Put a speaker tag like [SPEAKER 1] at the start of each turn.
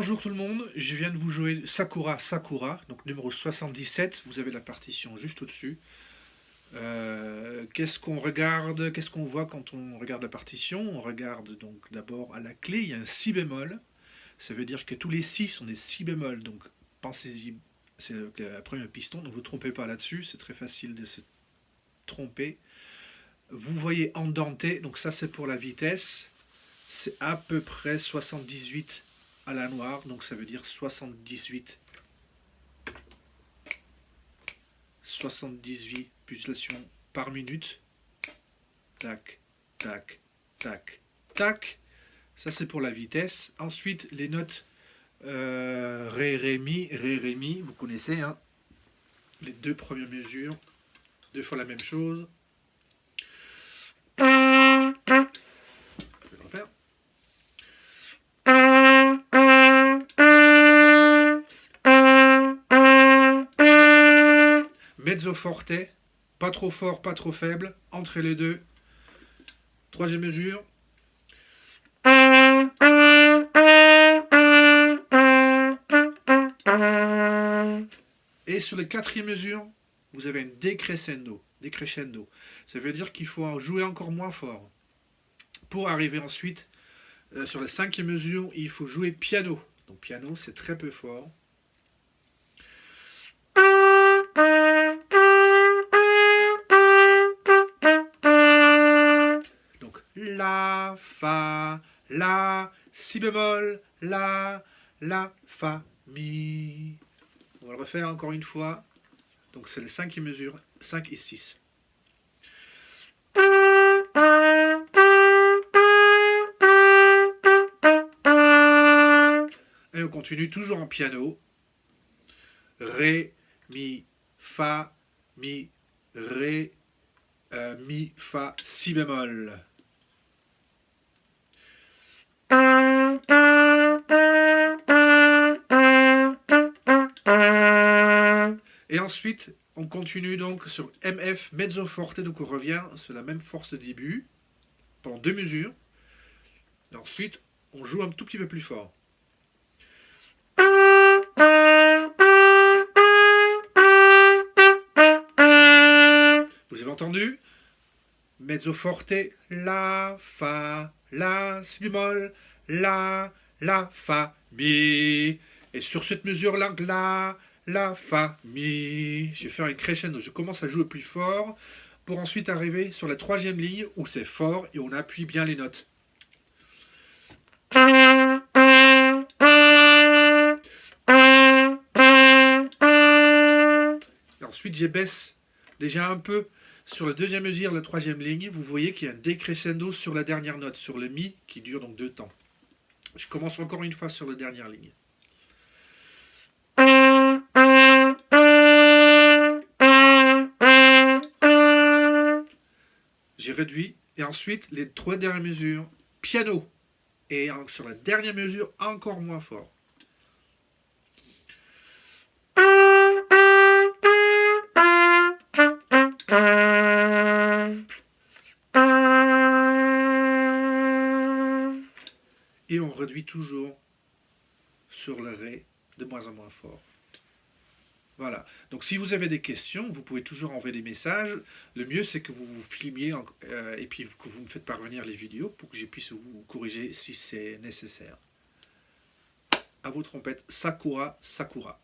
[SPEAKER 1] Bonjour tout le monde, je viens de vous jouer Sakura Sakura, donc numéro 77, vous avez la partition juste au-dessus. Qu'est-ce qu'on regarde, qu'est-ce qu'on voit quand on regarde la partition? On regarde donc d'abord à la clé, il y a un si bémol, ça veut dire que tous les si sont des si bémol, donc pensez-y, c'est le premier piston, ne vous trompez pas là-dessus, c'est très facile de se tromper. Vous voyez endenté, donc ça c'est pour la vitesse, c'est à peu près 78 à la noire, donc ça veut dire 78 pulsations par minute. Tac, tac, tac, tac. Ça c'est pour la vitesse. Ensuite les notes ré, ré, mi, vous connaissez, hein. Les deux premières mesures, deux fois la même chose. Je vais le refaire. Mezzo forte, pas trop fort, pas trop faible, entre les deux. Troisième mesure. Et sur la quatrième mesure, vous avez un décrescendo. Décrescendo. Ça veut dire qu'il faut jouer encore moins fort. Pour arriver ensuite, sur la cinquième mesure, il faut jouer piano. Donc piano, c'est très peu fort. Donc la, fa, la, si bémol, la, fa, mi. On va le refaire encore une fois. Donc c'est les cinquième mesure, 5 et 6. Et on continue toujours en piano. Ré, mi, fa, mi, ré, mi, fa, si bémol. Et ensuite, on continue donc sur MF mezzo forte, donc on revient sur la même force de début pendant deux mesures. Et ensuite, on joue un tout petit peu plus fort. Vous avez entendu? Mezzo forte, la, fa, la, si bémol, la, fa, mi. Et sur cette mesure-là, la, fa, mi. Je vais faire un crescendo. Je commence à jouer plus fort pour ensuite arriver sur la troisième ligne où c'est fort et on appuie bien les notes. Et ensuite, je baisse déjà un peu sur la deuxième mesure, la troisième ligne. Vous voyez qu'il y a un décrescendo sur la dernière note, sur le mi, qui dure donc 2 temps. Je commence encore une fois sur la dernière ligne. J'ai réduit. Et ensuite, les 3 dernières mesures, piano. Et sur la dernière mesure, encore moins fort. Et on réduit toujours sur le ré de moins en moins fort. Voilà. Donc si vous avez des questions, vous pouvez toujours envoyer des messages. Le mieux, c'est que vous vous filmiez et puis que vous me faites parvenir les vidéos pour que je puisse vous corriger si c'est nécessaire. À vos trompettes, Sakura, Sakura.